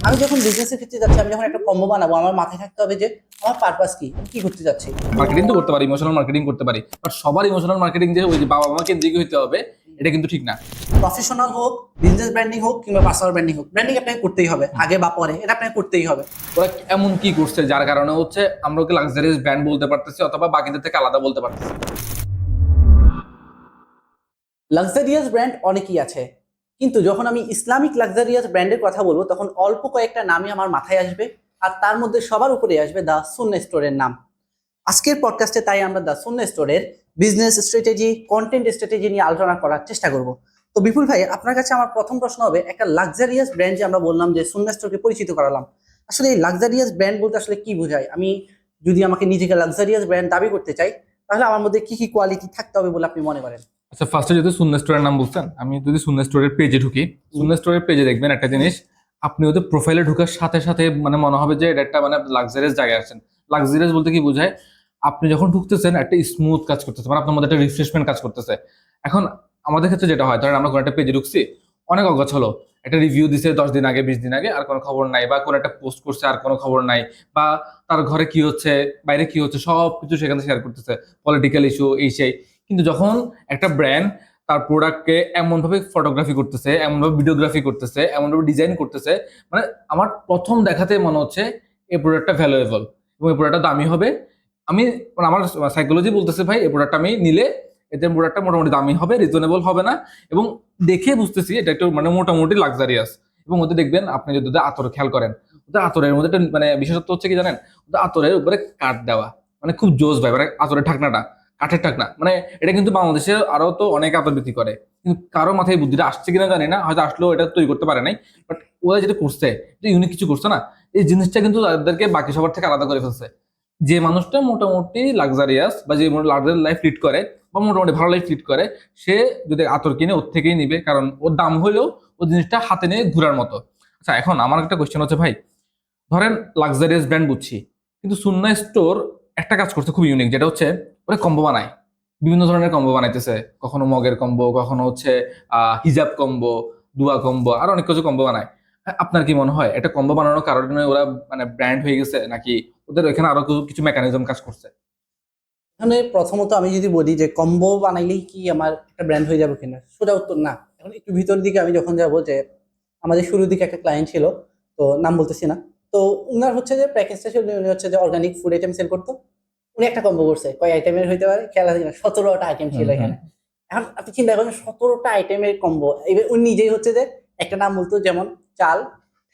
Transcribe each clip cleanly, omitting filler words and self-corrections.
আমি যখন বিজনেসের ক্ষেত্রে যাচ্ছি, আমি যখন একটা কম্বো বানাবো, আমার মাথায় থাকতে হবে যে আমার পারপাস কি, আমি কি করতে যাচ্ছি। মার্কেটিং তো করতে পারি, ইমোশনাল মার্কেটিং করতে পারি, বাট সবার ইমোশনাল মার্কেটিং যে ওই যে বাবা মা কেন্দ্রিক হইতে হবে এটা কিন্তু ঠিক না। প্রফেশনাল হোক, বিজনেস ব্র্যান্ডিং হোক কিংবা পার্সোনাল ব্র্যান্ডিং হোক, ব্র্যান্ডিং আপনাকে করতেই হবে, আগে বা পরে এটা আপনাকে করতেই হবে। ওরা এমন কি করছে যার কারণে হচ্ছে আমরা ওকে লাক্সারিয়াস ব্র্যান্ড বলতে পারতেছি অথবা বাকিদের থেকে আলাদা বলতে পারতেছি। লাক্সারিয়াস ব্র্যান্ড অনেকই আছে, কিন্তু যখন আমি ইসলামিক লাক্সারিয়াস ব্র্যান্ডের কথা বলবো তখন অল্প কয়েকটা নামই আমার মাথায় আসবে, আর তার মধ্যে সবার উপরে আসবে দ্য সুন্না স্টোরের নাম। আজকের পডকাস্টে তাই আমরা দ্য সুন্না স্টোরের বিজনেস স্ট্র্যাটেজি, কন্টেন্ট স্ট্র্যাটেজি নিয়ে আলোচনা করার চেষ্টা করব। তো বিপুল ভাই, আপনার কাছে আমার প্রথম প্রশ্ন হবে, একটা লাক্সারিয়াস ব্র্যান্ড যে আমরা বললাম যে সুন্না স্টোরকে পরিচিত করালাম, আসলে এই লাক্সারিয়াস ব্র্যান্ড বলতে আসলে কি বোঝায়? আমি যদি আমাকে নিজেকে লাক্সারিয়াস ব্র্যান্ড দাবি করতে চাই, তাহলে আমার মধ্যে কি কি কোয়ালিটি থাকতে হবে বলে আপনি মনে করেন? আচ্ছা, ফার্স্টে যদি সুন্না স্টোরের নাম বলছেন, আমি যদি সুন্না স্টোরের পেজে ঢুকি, সুন্না স্টোরের পেজে দেখবেন একটা জিনিস, আপনি ওদের প্রোফাইলে ঢোকার সাথে সাথে মানে মনে হবে যে এটা একটা মানে লাক্সারিয়াস জায়গায় আছেন। লাক্সারিয়াস বলতে কি বোঝায়? আপনি যখন ঢুকতেছেন একটা স্মুথ কাজ করতেছে, মানে আপনার মধ্যে একটা রিফ্রেশমেন্ট কাজ করতেছে। এখন আমাদের ক্ষেত্রে যেটা হয়, ধরেন আমরা কোনো একটা পেজে ঢুকছি, অনেক অগোছালো, একটা রিভিউ দিছে 10 দিন আগে 20 দিন আগে, আর কোনো খবর নাই, বা কোনো একটা পোস্ট করছে আর কোনো খবর নাই, বা তার ঘরে কি হচ্ছে বাইরে কি হচ্ছে সব কিছু সেখানে শেয়ার করতেছে, পলিটিক্যাল ইস্যু এই সেই। কিন্তু যখন একটা ব্র্যান্ড তার প্রোডাক্টকে এমনভাবে ফটোগ্রাফি করতেছে, এমনভাবে ভিডিওগ্রাফি করতেছে, এমনভাবে ডিজাইন করতেছে, মানে আমার প্রথম দেখাতে মনে হচ্ছে এই প্রোডাক্টটা ভ্যালুয়েবল এবং এই প্রোডাক্টটা দামি হবে। আমি মানে আমার সাইকোলজি বলতেছে ভাই এই প্রোডাক্টটা আমি নিলে এতে প্রোডাক্টটা মোটামুটি দামি হবে, রিজনেবল হবে না, এবং দেখে বুঝতেছি এটা একটু মানে মোটামুটি লাক্সারিয়াস। এবং ওদের দেখবেন আপনি যদি ওদের আতর খেয়াল করেন, ওদের আতরের মধ্যে একটা মানে বিশেষত্ব হচ্ছে কি জানেন? ওদের আতরের উপরে কাঠ দেওয়া, মানে খুব জোস ভাই, মানে আতরের ঢাকনাটা কাঠের ঢাকনা, মানে এটা কিন্তু বাংলাদেশে আরো তো অনেক আতর বিক্রি করে, কিন্তু কারো মাথায় এই বুদ্ধিটা আসছে কিনা জানি না, হয়তো আসলেও এটা তৈরি করতে পারে নাই। বাট ওরা যেটা করছে, এটা ইউনিক কিছু করছে না, এই জিনিসটা কিন্তু তাদেরকে বাকি সবার থেকে আলাদা করে ফেলছে। যে মানুষটা মোটামুটি লাক্সারিয়াস বা যে লাক্সারি লাইফ লিড করে বা মোটামুটি ভালো লাইফ লিড করে, সে যদি আতর কিনে ওর থেকেই নিবে, কারণ ওর দাম হলেও ও জিনিসটা হাতে নিয়ে ঘুরার মতো। আচ্ছা, এখন আমার একটা কোয়েশ্চেন হচ্ছে ভাই, ধরেন লাক্সারিয়াস ব্র্যান্ড বুঝছি, কিন্তু সুন্না স্টোর একটা কাজ করছে খুব ইউনিক, যেটা হচ্ছে ওরা কম্বো বানায়, বিভিন্ন ধরনের কম্বো বানাইতেছে, কখনো মগের কম্বো, কখনো হচ্ছে হিজাব কম্বো, দুয়া কম্বো, আর অনেক কিছু কম্বো বানায়। আপনার কি মনে হয় এটা কম্বো বানানোর কারণে ওরা মানে ব্র্যান্ড হয়ে গেছে, নাকি ওদের এখানে আরো কিছু মেকানিজম কাজ করছে? এখানে প্রথমত আমি যদি বলি যে কম্বো বানাইলেই কি আমার একটা ব্র্যান্ড হয়ে যাবে কিনা, সোজা উত্তর না। এখন একটু ভিতরের দিকে আমি যখন যাবো, যে আমাদের শুরুর দিকে একটা ক্লায়েন্ট ছিল, তো নাম বলতেছি না, তো উনার হচ্ছে যে প্যাকেজটা ছিল, উনি হচ্ছে যে অর্গানিক ফুড আইটেম সেল করতো। উনি একটা কম্বো করছে, কয় আইটেমের হইতে পারে খেয়াল আছে কিনা, 17টা আইটেম হুম ছিল হুম। এখানে। এখন আপনি চিন্তা করেন 17টা আইটেমের কম্বো, এবার উনি নিজেই হচ্ছে যে একটা নাম বলতো, যেমন চাল,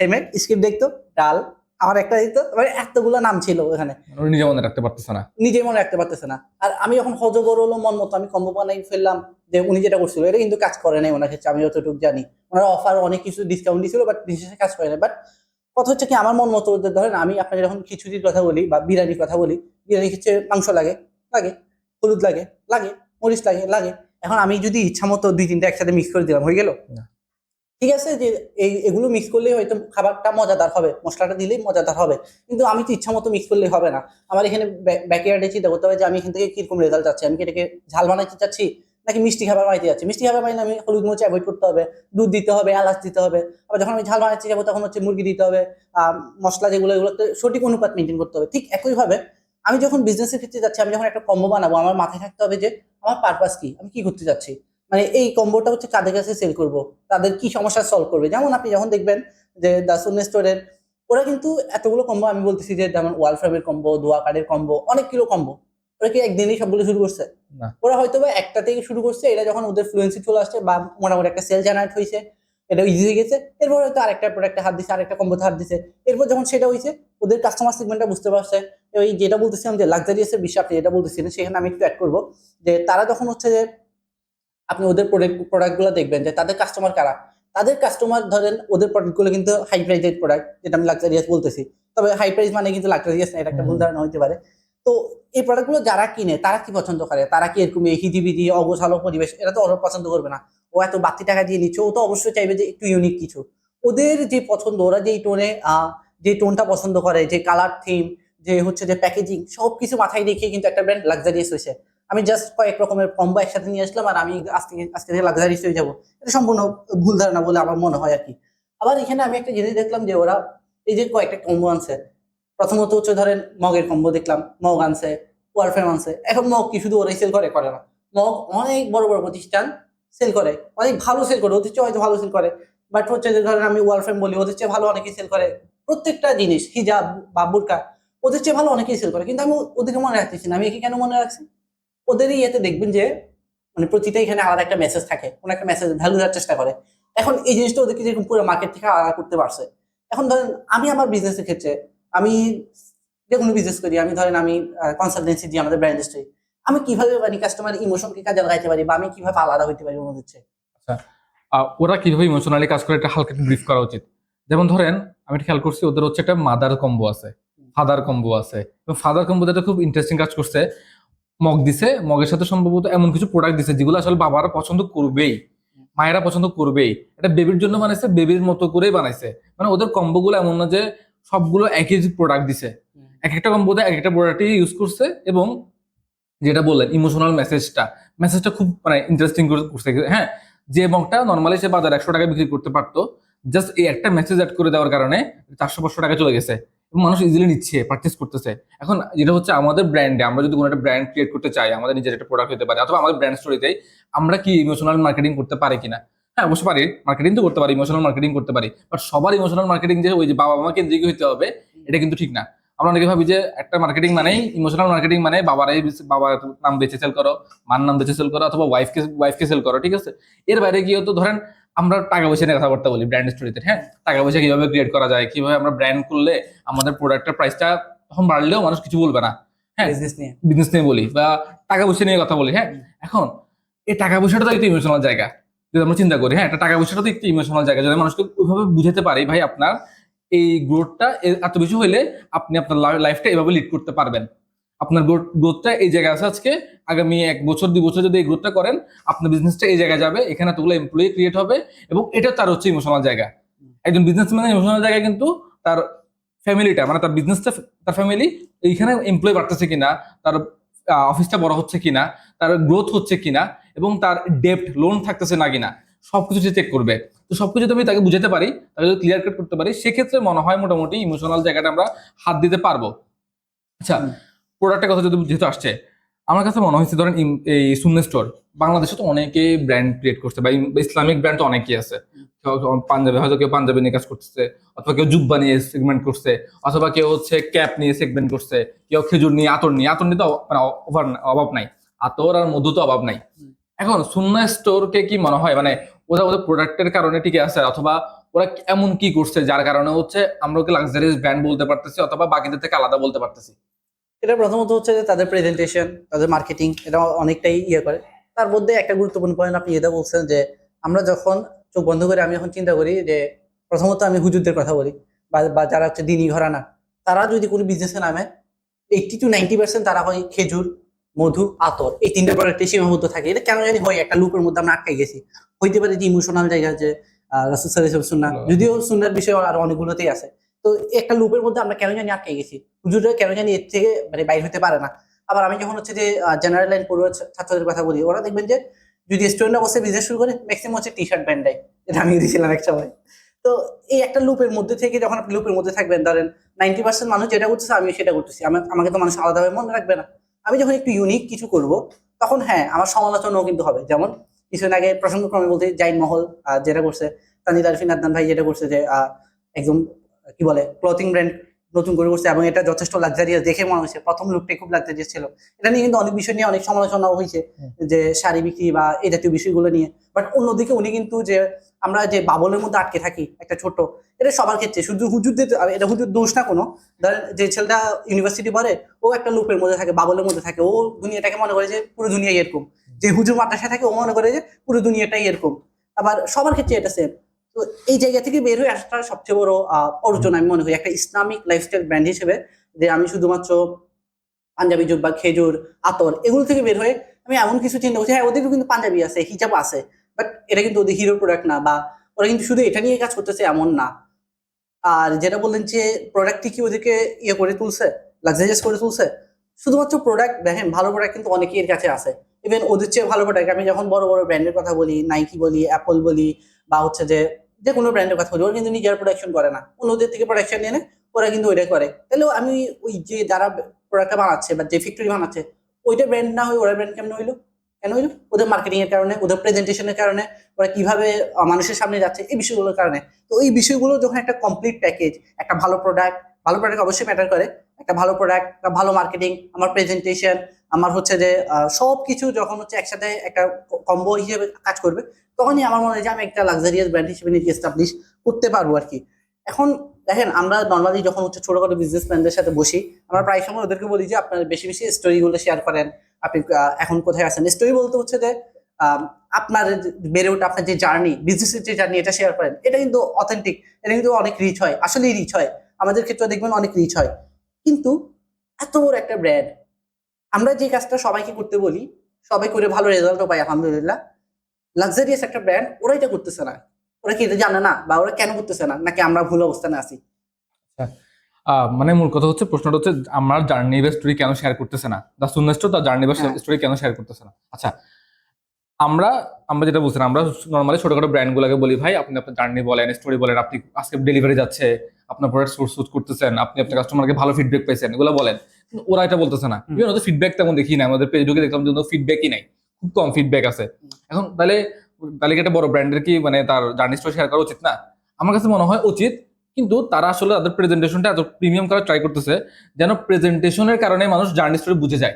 হেমেট স্ক্রিপ্ট দেখতো, ডাল, আমার একটা দিত, মানে এতগুলো নাম ছিল ওখানে, মানে ওরা নিজে মনে রাখতে পারতেছে না। নিজেই মনে রাখতে পারতেছে না। আর আমি যখন হজবর হলো মন মতো আমি কম্বো বানাই ফেললাম, যে উনি যেটা করছিল এটা কিন্তু কাজ করে নাই ওনার ক্ষেত্রে, আমি যতটুকু জানি। ওনারা অফার অনেক কিছু ডিসকাউন্ট দিছিল, বাট বিশেষ কাজ করে না। বাট কথা হচ্ছে কি, আমার মন মতো ধরেন আমি আপনাকে যখন খিচুড়ির কথা বলি বা বিরিয়ানির কথা বলি, বিরিয়ানি ক্ষেত্রে মাংস লাগে, লাগে, হলুদ লাগে, লাগে, মরিচ লাগে, লাগে। এখন আমি যদি ইচ্ছা মতো দুই তিনটা একসাথে মিক্স করে দিলাম, হয়ে গেল? না। ঠিক আছে, যে এগুলো মিক্স করলেই হয়তো খাবারটা মজাদার হবে, মশলাটা দিলেই মজাদার হবে, কিন্তু আমি তো ইচ্ছা মতো মিক্স করলে হবে না। আমার এখানে ব্যাকয়ার্ডে চিন্তা করতে হবে যে আমি এখান থেকে কিরকম রেজাল্ট চাচ্ছি, আমি কি এটাকে ঝাল বানাইতে চাচ্ছি নাকি মিষ্টি খাবার বানাইতে যাচ্ছি। মিষ্টি খাবার বানাইলে আমি হলুদ মরিচ অ্যাভয়েড করতে হবে, দুধ দিতে হবে, এলাচ দিতে হবে। আবার যখন আমি ঝাল বানাইতে যাবো তখন হচ্ছে মুরগি দিতে হবে, মশলা যেগুলো এগুলোতে সঠিক অনুপাত মেনটেন করতে হবে। ঠিক একইভাবে আমি যখন বিজনেসের ক্ষেত্রে যাচ্ছি, আমি যখন একটা কম্বো বানাবো, আমার মাথায় থাকতে হবে যে আমার পারপাস কি, আমি কি করতে যাচ্ছি। মানে এই কম্বোটা হচ্ছে কাদের কাছে সেল করব, তাদের কি সমস্যা সলভ করবে। যেমন আপনি যখন দেখবেন যে দা সুন্না স্টোরের, ওরা কিন্তু এতগুলো কম্বো, আমি বলতেছি যে যেমন ওয়াল ফ্রেমের কম্বো, দোয়া কার্ডের কম্বো, অনেক কিলো কম্বো, ওরা কি একদিনেই সবগুলো শুরু করছে? না। ওরা হয়তো বা একটা থেকে শুরু করছে, এটা যখন ওদের ফ্লুয়েন্সি চলে আসছে বা মোটামুটি একটা সেল জেনারেট হয়েছে, এটা ইজি হয়ে গেছে, এরপর হয়তো আরেকটা প্রোডাক্টে হাত দিছে, আরেকটা কম্বোতে হাত দিছে। এরপর যখন সেটা হয়েছে, ওদের কাস্টমার সেগমেন্টটা বুঝতে পারছে। ওই যেটা বলতেছিলাম যে লাক্সারিয়াসের বিষয় আপনি যেটা বলতেছিলেন, সেখানে আমি একটু অ্যাড করবো, যে তারা যখন হচ্ছে যে আপনি ওদের প্রোডাক্টগুলো দেখবেন যে তাদের কাস্টমার কারা। তাদের কাস্টমার ধরেন ওদের প্রোডাক্টগুলো কিন্তু হাই প্রাইজের প্রোডাক্ট, যেটা আমি লাক্সারিয়াস বলতেছি। তবে হাই প্রাইস মানে কিন্তু লাক্সারিয়াস না, এটা একটা হুম ভুল হুম। ধারণা হতে পারে। তো এই প্রোডাক্টগুলো যারা কিনে তারা কি পছন্দ করে, তারা কি এরকম হিজিবিজি অগোছালো পরিবেশ, এটা তো ওরা পছন্দ করবে না। ও এত বাড়তি টাকা দিয়ে নিচ্ছে, ও তো অবশ্যই চাইবে যে একটু ইউনিক কিছু। ওদের যে পছন্দ, ওরা যেই টোনে যে টোনটা পছন্দ করে, যে কালার থিম, যে হচ্ছে যে প্যাকেজিং, সবকিছু মাথায় রেখে কিন্তু একটা ব্র্যান্ড লাক্সারিয়াস হয়েছে। আমি জাস্ট কয়েক রকমের কম্বো একসাথে নিয়ে আসলাম আর আমি আজকে আজকে থেকে লাক্সারিয়াস হয়ে যাবো, এটা সম্পূর্ণ ভুল ধারণা বলে আমার মনে হয় আর কি। আবার এখানে আমি একটা জিনিস দেখলাম যে ওরা এই যে কয়েকটা কম্বো আনছে, প্রথমত হচ্ছে ধরেন মগের কম্বো দেখলাম, মগ আনছে, ওয়ারফ্রেম আনছে। এখন মগ কি শুধু ওরাই সেল করে? করে না। মগ অনেক বড় বড় প্রতিষ্ঠান সেল করে, অনেক ভালো সেল করে, ওদের চেয়ে হয়তো ভালো সেল করে। বাট হচ্ছে যে ধরেন আমি ওয়ারফ্রেম বলি, ওদের চেয়ে ভালো অনেকেই সেল করে। প্রত্যেকটা জিনিস, হিজাব বা বুরকা, ওদের চেয়ে ভালো অনেকেই সেল করে। কিন্তু আমি ওদেরকে মনে রাখতেছি না। আমি একে কেন মনে রাখছি? ওদের ইয়েতে দেখবেন যে মানে প্রতিটা এখানে আলাদা একটা মেসেজ থাকে, কোন একটা মেসেজ ভ্যালু দেওয়ার চেষ্টা করে। এখন এই জিনিসটা ওদেরকে যেরকম পুরো মার্কেট থেকে আলাদা করতে পারছে। এখন ধরেন আমি আমার বিজনেসের ক্ষেত্রে, আমি যে কোনো বিজনেস করি, আমি ধরেন আমি কনসালটেন্সি দিই আমাদের ব্র্যান্ড ইন্ডাস্ট্রি, আমি কিভাবে মানে কাস্টমার ইমোশনকে কাজে লাগাইতে পারি বা আমি কিভাবে আলাদা হইতে পারি ওদের চেয়ে? আচ্ছা, ওরা কিভাবে ইমোশনালি কাজ করে এটা হালকা একটু ব্রিফ করা উচিত। যেমন ধরেন আমি একটা খেয়াল করছি ওদের হচ্ছে একটা মাদার কম্বো আছে, ফাদার কম্বো আছে, এবং ফাদার কম্বোতে একটা খুব ইন্টারেস্টিং কাজ করছে। মগ দিছে, মগের সাথে সম্ভবত এমন কিছু প্রোডাক্ট দিছে যেগুলো আসলে বাবারা পছন্দ করবেই, মায়েরা পছন্দ করবেই। এটা বেবির জন্য বানাইছে, বেবির মতো করেই বানাইছে। মানে ওদের কম্বো গুলো এমন না যে সবগুলো একই প্রোডাক্ট দিছে, এক একটা কম্বোতে এক একটা প্রোডাক্টই ইউজ করছে। এবং যেটা বললেন ইমোশনাল মেসেজটা খুব মানে ইন্টারেস্টিং করছে। হ্যাঁ, যে মগটা নর্মালি সে বাজারে 100 টাকায় বিক্রি করতে পারতো, জাস্ট এই একটা মেসেজ অ্যাড করে দেওয়ার কারণে 400-500 টাকা চলে গেছে এবং মানুষ ইজিলি নিচ্ছে, পারচেস করতেছে। এখন যেটা হচ্ছে আমাদের ব্র্যান্ডে, আমরা যদি কোনো একটা ব্র্যান্ড ক্রিয়েট করতে চাই, আমাদের নিজের একটা প্রোডাক্ট হতে পারে অথবা আমাদের ব্র্যান্ড স্টোরিতে আমরা কি ইমোশনাল মার্কেটিং করতে পারি কিনা? হ্যাঁ, অবশ্যই পারি, মার্কেটিং তো করতে পারি, ইমোশনাল মার্কেটিং করতে পারি। বাট সবার ইমোশনাল মার্কেটিং যে ওই যে বাবা মা কেন্দ্রিক হইতে হবে, এটা কিন্তু ঠিক না। আমরা অনেকে ভাবি যে একটা মার্কেটিং মানেই ইমোশনাল মার্কেটিং, মানে বাবার নাম বেঁচে সেল করো, মার নাম বেঁচে সেল করো, অথবা ওয়াইফকে সেল করো, ঠিক আছে? এর বাইরে গিয়ে তো ধরেন আমরা টাকা পয়সা নিয়ে কথাবার্তা বলি ব্র্যান্ড স্টোরিতে। হ্যাঁ, টাকা পয়সা কিভাবে ক্রিয়েট করা যায়, কিভাবে আমরা ব্র্যান্ড করলে আমাদের প্রোডাক্টের প্রাইসটা তখন বাড়লেও মানুষ কিছু বলবে না। হ্যাঁ, বিজনেস নিয়ে। বিজনেস নিয়ে বলি বা টাকা পয়সা নিয়ে কথা বলি। হ্যাঁ, এখন এই টাকা পয়সাটা তো একটা ইমোশনাল জায়গা, যদি আমরা চিন্তা করি। হ্যাঁ, একটা টাকা পয়সাটা তো একটা ইমোশনাল জায়গা। যদি মানুষকে ওইভাবে বুঝাতে পারি, ভাই আপনার এই গ্রোথটা এত বেশি হইলে আপনি আপনার লাইফটা এভাবে লিড করতে পারবেন, আপনার গ্রোথটা এই জায়গায় আছে আজকে, আগামী 1 বছর 2 বছর যদি এই গ্রোথটা করেন, আপনার বিজনেসটা এই জায়গায় যাবে, এখানে এতগুলো এমপ্লয়ি ক্রিয়েট হবে। এবং এটা তার হচ্ছে ইমোশনাল জায়গা। একজন বিজনেসম্যানের ইমোশনাল জায়গা কিন্তু তার ফ্যামিলিটা, মানে তার বিজনেসটা, তার ফ্যামিলি, এইখানে এমপ্লয় বাড়তেছে কিনা, তার অফিসটা বড় হচ্ছে কিনা, তার গ্রোথ হচ্ছে কিনা, এবং তার ডেপ্ট লোন থাকতেছে না কিনা, সবকিছু সে চেক করবে। তো সবকিছু যদি আমি তাকে বুঝাতে পারি, তাকে যদি ক্লিয়ার কাট করতে পারি, সেক্ষেত্রে মনে হয় মোটামুটি ইমোশনাল জায়গাটা আমরা হাত দিতে পারবো। আচ্ছা, প্রোডাক্টের কথা যদি যেহেতু আসছে, আমার কাছে মনে হয়েছে ধরেন এই সুন্নাহ স্টোর, বাংলাদেশে তো অনেকে ব্র্যান্ড ক্রিয়েট করছে বা ইসলামিক ব্র্যান্ড তো অনেকেই আছে। পাঞ্জাবি, হয়তো কেউ পাঞ্জাবি নিয়ে কাজ করতেছে, অথবা কেউ জুব্বা নিয়ে সেগমেন্ট করছে, অথবা কেউ হচ্ছে ক্যাপ নিয়ে সেগমেন্ট করছে, কেউ খেজুর নিয়ে, আতর নিয়ে তো মানে অভাব নাই, আতর আর মধু তো অভাব নাই। এখন সুন্নাহ স্টোরকে কি মনে হয় মানে ওরা ওদের প্রোডাক্টের কারণে টিকে আছে, অথবা ওরা এমন কি করছে যার কারণে হচ্ছে আমরা ওকে লাক্সারিয়াস ব্র্যান্ড বলতে পারতেছি অথবা বাকিদের থেকে আলাদা বলতে পারতেছি? এটা প্রথমত হচ্ছে যে তাদের প্রেজেন্টেশন, তাদের মার্কেটিং, এটা অনেকটাই ইয়ে করে। তার মধ্যে একটা গুরুত্বপূর্ণ পয়েন্ট আপনি এটা বলছেন যে আমরা যখন চোখ বন্ধ করে, আমি এখন চিন্তা করি যে প্রথমত আমি হুজুরদের কথা বলি বা যারা হচ্ছে দিনী ঘরানা, তারা যদি কোনো বিজনেসে নামে 80 to 90% তারা হয় খেজুর, মধু, আতর, এই তিনটে প্রোডাক্টে সীমাবদ্ধ থাকে। এটা কেন জানি হয়, একটা লুপের মধ্যে আমরা আটকে গেছি। হইতে পারে যে ইমোশনাল জায়গা, যে রাসূল সাল্লাল্লাহু আলাইহি ওয়াসাল্লাম সুন্নাহ, যদিও সুন্নাহর বিষয় আর অনেকগুলোতেই আছে। তো একটা লুপের মধ্যে আমরা কেন জানি আটকে গেছি, হুজুররা কেন জানি এর থেকে মানে বাইর হতে পারে না। আবার আমি যখন হচ্ছে যে জেনারেল লাইন পড়ুয়া ছাত্রদের কথা বলি, ওরা দেখবেন যে যদি স্টুডেন্টরা বসে বিজনেস শুরু করে, ম্যাক্সিমাম হচ্ছে টি শার্ট ব্র্যান্ড দেয়। এটা আমি দিয়েছিলাম এক সময়। তো এই একটা লুপের মধ্যে থেকে যখন আপনি লুপের মধ্যে থাকবেন, ধরেন 90% মানুষ যেটা করতেছে আমি সেটা করতেছি, আমাকে তো মানুষ আলাদাভাবে মনে রাখবে না। আমি যখন একটু ইউনিক কিছু করব, তখন হ্যাঁ আমার সমালোচনাও কিন্তু হবে। যেমন কিছুদিন আগে প্রসঙ্গক্রমে বলতে জাইন মহল যেটা করছে, তানজিদ আরফিন আদনান ভাই যেটা করছে, যে একদম কি বলে ক্লথিং ব্র্যান্ড নতুন করে করছে, এবং এটা যথেষ্ট লাক্সারিয়াস দেখে মনে হয়েছে। প্রথম লুকটাই খুব লাক্সারিয়াস ছিল। এটা নিয়ে কিন্তু অনেক বিষয় নিয়ে অনেক সমালোচনাও হয়েছে, যে শাড়ি বিক্রি বা এই জাতীয় বিষয়গুলো নিয়ে। বাট অন্যদিকে উনি কিন্তু যে আমরা যে বাবলের মধ্যে আটকে থাকি একটা ছোট, এটা সবার ক্ষেত্রে, শুধু হুজুরদের, এটা হুজুর দোষ না কোনো। ধরেন যে ছেলেটা ইউনিভার্সিটি পড়ে, ও একটা লুপের মধ্যে থাকে, বাবলের মধ্যে থাকে, ও দুনিয়াটাকে মনে করে যে পুরো দুনিয়া এরকম। যে হুজুর মাদ্রাসায় থাকে, ও মনে করে যে পুরো দুনিয়াটাই এরকম। আবার সবার ক্ষেত্রে এটা সেম। তো এই জায়গা থেকে বের হয়ে আসাটা সবচেয়ে বড় অর্জন আমি মনে করি একটা ইসলামিক লাইফস্টাইল ব্র্যান্ড হিসেবে। যে আমি শুধুমাত্র পাঞ্জাবি জুব্বা, খেজুর, আতর এগুলো থেকে বের হয়ে আমি এমন কিছু চিন্তা করছি, হ্যাঁ ওদেরও কিন্তু পাঞ্জাবি আছে, হিজাব আছে, বাট এটা কিন্তু ওদের হিরো প্রোডাক্ট না, বা ওরা কিন্তু শুধু এটা নিয়ে কাজ করতেছে এমন না। আর যেটা বললেন যে প্রোডাক্টটি কি ওদেরকে ইয়ে করে তুলছে, লাক্সারিয়াস করে তুলছে, শুধুমাত্র প্রোডাক্ট দেখেন, ভালো প্রোডাক্ট কিন্তু অনেকের কাছে আছে। ইভেন ওদের চেয়ে ভালো প্রোডাক্ট, আমি যখন বড় বড় ব্র্যান্ডের কথা বলি, নাইকি বলি, অ্যাপল বলি, বা হচ্ছে যে যে কোনো ব্র্যান্ডের কথা বলি, ওরা কিন্তু নিজের প্রোডাকশন করে না, অন্যদের থেকে প্রোডাকশন এনে ওরা কিন্তু ওইটাই করে। তাহলে আমি ওই যে যারা প্রোডাক্টটা বানাচ্ছে বা যে ফ্যাক্টরি বানাচ্ছে ওইটা ব্র্যান্ড না হয়ে ওরা ব্র্যান্ড কেমন হইলো? কেন হইলো? ওদের মার্কেটিং এর কারণে, ওদের প্রেজেন্টেশনের কারণে, ওরা কিভাবে মানুষের সামনে যাচ্ছে এই বিষয়গুলোর কারণে। তো এই বিষয়গুলো যখন একটা কমপ্লিট প্যাকেজ, একটা ভালো প্রোডাক্ট অবশ্যই ম্যাটার করে, একটা ভালো প্রোডাক্ট, একটা ভালো মার্কেটিং, আমার প্রেজেন্টেশন, আমার হচ্ছে যে সবকিছু যখন হচ্ছে একসাথে একটা কম্বো হিসেবে কাজ করবে, তখনই আমার মনে হয় যে আমি একটা লাক্সারিয়াস ব্র্যান্ড হিসেবে নিজে এস্টাবলিশ করতে পারবো আর কি। এখন দেখেন, আমরা নর্মালি যখন হচ্ছে ছোটখাটো বিজনেসম্যানদের সাথে বসি, আমরা প্রায় সময় ওদেরকে বলি যে আপনার বেশি বেশি স্টোরিগুলো শেয়ার করেন, আপনি এখন কোথায় আছেন। স্টোরি বলতে হচ্ছে যে আহ, আপনার বেড়ে ওঠা, আপনার যে জার্নি, বিজনেসের যে জার্নি, এটা শেয়ার করেন। এটা কিন্তু অথেন্টিক, এটা কিন্তু অনেক রিচ হয়, আসলেই রিচ হয়, আমাদের ক্ষেত্রে দেখবেন অনেক রিচ হয়। কিন্তু এত বড় একটা ব্র্যান্ড, আমরা যে কাজটা সবাইকে করতে বলি, সবাই করে ভালো রেজাল্টও পায় আলহামদুলিল্লাহ, লাক্সারিয়াস একটা ব্র্যান্ড ওরা এটা করতেছে না। ওরা কি এটা জানে না, বা ওরা কেন করতেছে না, নাকি আমরা ভুল অবস্থানে আছি? মানে মূল কথা হচ্ছে, প্রশ্নটা হচ্ছে আমার জার্নি বা স্টোরি কেন শেয়ার করতেছে না, দা সুন্নাহ তার জার্নি বা হ্যাঁ, স্টোরি কেন শেয়ার করতেছে না। আচ্ছা, আমরা আমরা যেটা বলছেন, আমরা নর্মালি ছোটখাটো ব্র্যান্ড গুলোকে বলি ভাই আপনি আপনার জার্নি বলেন, স্টোরি বলেন, আপনি আজকে ডেলিভারি যাচ্ছে, আপনার প্রোডাক্ট সোর্স করতেছেন, আপনি আপনার কাস্টমারকে ভালো ফিডব্যাক পাইছেন, এগুলো বলেন। কিন্তু ওরা এটা বলতেছে না। ইভেন ওদের ফিডব্যাক তেমন দেখি না, আমাদের পেজ ঢুকে দেখলাম যে ফিডব্যাকই নাই, খুব কম ফিডব্যাক আছে। এখন তাহলে তাহলে কি একটা বড় ব্র্যান্ডের কি মানে তার জার্নি স্টোরি শেয়ার করা উচিত না? আমার কাছে মনে হয় উচিত, কিন্তু তারা আসলে তাদের প্রেজেন্টেশনটা এত প্রিমিয়াম করার ট্রাই করতেছে যেন প্রেজেন্টেশনের কারণে মানুষ জার্নি স্টোরি বুঝে যায়,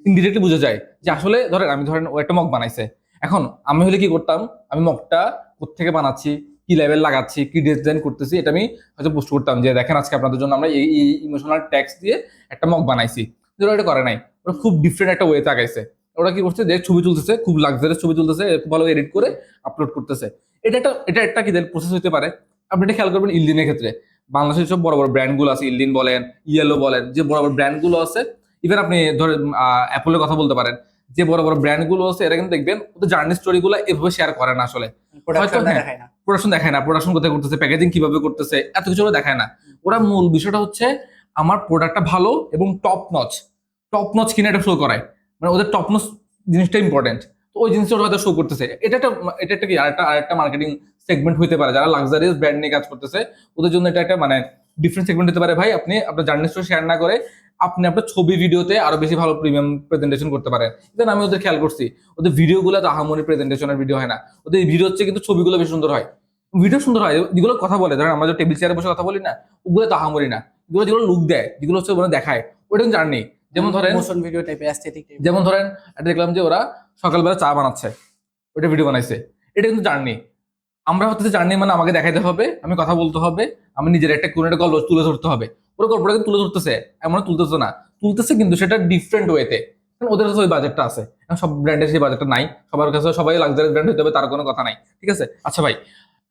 ইনডিরেক্টলি বুঝে যায় যে আসলে ধরেন ও একটা মগ বানাইছে। এখন আমি হলে কি করতাম, আমি মগটা কোত্থেকে বানাচ্ছি, কি লেভেল লাগাচ্ছি, কি ডিজাইন করতেছি, এটা আমি হয়তো পোস্ট করতাম যে দেখেন আজকে আপনাদের জন্য আমরা এই ইমোশনাল ট্যাক্স দিয়ে একটা মগ বানাইছি। কিন্তু ওরা এটা করে নাই, ওরা খুব ডিফারেন্ট একটা ওয়েতে আগাইছে। ওরা কি করছে, যে ছবি তুলতেছে, খুব লাক্সারিয়াস ছবি তুলতেছে, খুব ভালো এডিট করে আপলোড করতেছে। এটা একটা কি প্রসেস হতে পারে। আপনি এটা খেয়াল করবেন ইলদিনের ক্ষেত্রে, বাংলাদেশের সব বড় বড় ব্র্যান্ড গুলো আছে, ইলদিন বলেন, ইয়েলো বলেন, যে বড় বড় ব্র্যান্ড গুলো আছে, ইভেন আপনি ধরেন অ্যাপলের কথা বলতে পারেন, যে বড় বড় ব্র্যান্ড গুলো আছে এরা কিন্তু দেখবেন ওদের জার্নি স্টোরি গুলো এভাবে শেয়ার করে না আসলে। প্রোডাকশন হ্যাঁ, দেখায় না। প্রোডাকশন দেখায় না, প্রোডাকশন কোথায় করতেছে, প্যাকেজিং কিভাবে করতেছে, এত কিছু ওরা দেখায় না। ওরা মূল বিষয়টা হচ্ছে আমার প্রোডাক্টটা ভালো এবং টপ নচ কিনে এটা শো করায়, মানে ওদের টপ নচ জিনিসটা ইম্পর্টেন্ট। তো ওই জিনিসটা ওরা হয়তো শো করতেছে। এটা একটা কি আরেকটা মার্কেটিং সেগমেন্ট হইতে পারে, যারা লাক্সারিয়াস ব্র্যান্ড নিয়ে কাজ করতেছে ওদের জন্য এটা একটা মানে ডিফারেন্ট সেগমেন্ট হতে পারে। ভাই আপনি আপনার জার্নি স্টোরি শেয়ার না করে আপনি আপনার ছবি ভিডিওতে আরো বেশি ভালো প্রিমিয়াম প্রেজেন্টেশন করতে পারেন। দেন আমি ওদের খেয়াল করছি, ওদের ভিডিওগুলো তো আহামরি প্রেজেন্টেশনের ভিডিও হয় না, ওদের ভিডিও হচ্ছে কিন্তু ছবিগুলো বেশি সুন্দর হয়, ভিডিও সুন্দর হয়, যেগুলো কথা বলে, ধরেন আমরা যে টেবিল চেয়ারে বসে কথা বলি না, ওগুলো তো আহামরি না, যেগুলো লুক দেয়, যেগুলো হচ্ছে ওরা দেখায়, ওটা জার্নি। যেমন ধরেন মোশন ভিডিও টাইপের, অ্যাস্থেটিক টাইপের। যেমন ধরেন একটা দেখলাম যে ওরা সকালবেলা চা বানাচ্ছে, ওটা ভিডিও বানাইছে, এটা কিন্তু জার্নি। আমরা হচ্ছে জার্নি মানে আমাকে দেখাইতে হবে, আমি কথা বলতে হবে, আমি নিজের একটা কোনো একটা গল্প তুলে ধরতে হবে। ওরা গল্পটা কিন্তু তুলে ধরতেছে, এমন তুলতেছে না, তুলতেছে কিন্তু সেটা ডিফারেন্ট ওয়েতে, কারণ ওদের কাছে ওই বাজেটটা আছে। এখন সব ব্র্যান্ডের সেই বাজেটটা নাই, সবার কাছে সবাই লাক্সারি ব্র্যান্ড হতে হবে তার কোনো কথা নাই, ঠিক আছে? আচ্ছা ভাই,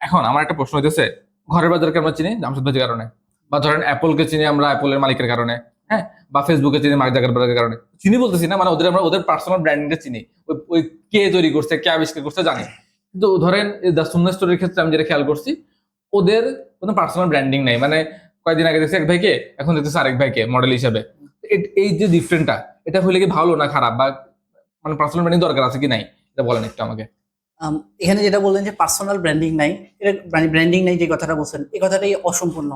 এখন আমার একটা প্রশ্ন হইতেছে, ঘরের বাজারকে আমরা চিনি জামশেদ ভাইয়ের কারণে, বা ধরেন অ্যাপলকে চিনি আমরা অ্যাপলের মালিকের কারণে, হ্যাঁ, বা ফেসবুকে চিনি মার্ক জাকারবার্গের কারণে। চিনি বলতেছি না মানে আমরা ওদের পার্সোনাল ব্র্যান্ডিংটা চিনি, ওই কে তৈরি করছে, কে আবিষ্কার করছে জানি। কিন্তু ধরেন দ্য সুন্নাহ স্টোরির ক্ষেত্রে আমি যেটা খেয়াল করছি, ওদের কোনো পার্সোনাল ব্র্যান্ডিং নেই। মানে কয়েকদিন আগে দেখছি এক ভাইকে, এখন দেখতেছি আরেক ভাইকে মডেল হিসেবে। এই যে ডিফারেন্টটা, এটা হলে কি ভালো না খারাপ, বা মানে পার্সোনাল ব্র্যান্ডিং দরকার আছে কি নাই, এটা বলেন একটু আমাকে। এখানে যেটা বললেন যে পার্সোনাল ব্র্যান্ডিং নাই, এটা মানে ব্র্যান্ডিং নাই যে কথাটা বলছেন, এই কথাটাই অসম্পূর্ণ।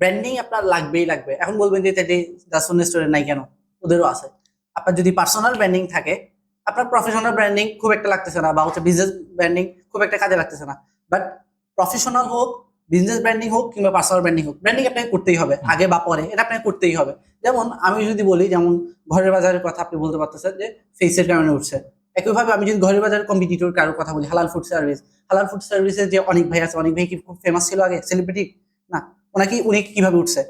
ব্র্যান্ডিং আপনার লাগবেই লাগবে। এখন বলবেন যে দা সুন্নাহ স্টোরের নাই কেন, ওদেরও আছে। আপনার যদি পার্সোনাল ব্র্যান্ডিং থাকে, আপনার প্রফেশনাল ব্র্যান্ডিং খুব একটা লাগতেছে না, বা হচ্ছে বিজনেস ব্র্যান্ডিং খুব একটা কাজে লাগতেছে না। বাট প্রফেশনাল হোক, বিজনেস ব্র্যান্ডিং হোক কিংবা পার্সোনাল ব্র্যান্ডিং হোক, ব্র্যান্ডিং আপনাকে করতেই হবে, আগে বা পরে এটা আপনাকে করতেই হবে। যেমন আমি যদি বলি, যেমন ঘরের বাজারের কথা আপনি বলতে পারতেছেন যে ফেসের কারণে উঠছে। একইভাবে আমি যদি ঘরের বাজারের কম্পিটিটর কারোর কথা বলি, হালাল ফুড সার্ভিসের যে অনেক ভাই আছে, অনেক ভাই কি খুব ফেমাস ছিল আগে, সেলিব্রিটি না? উনি কিভাবে উঠছে?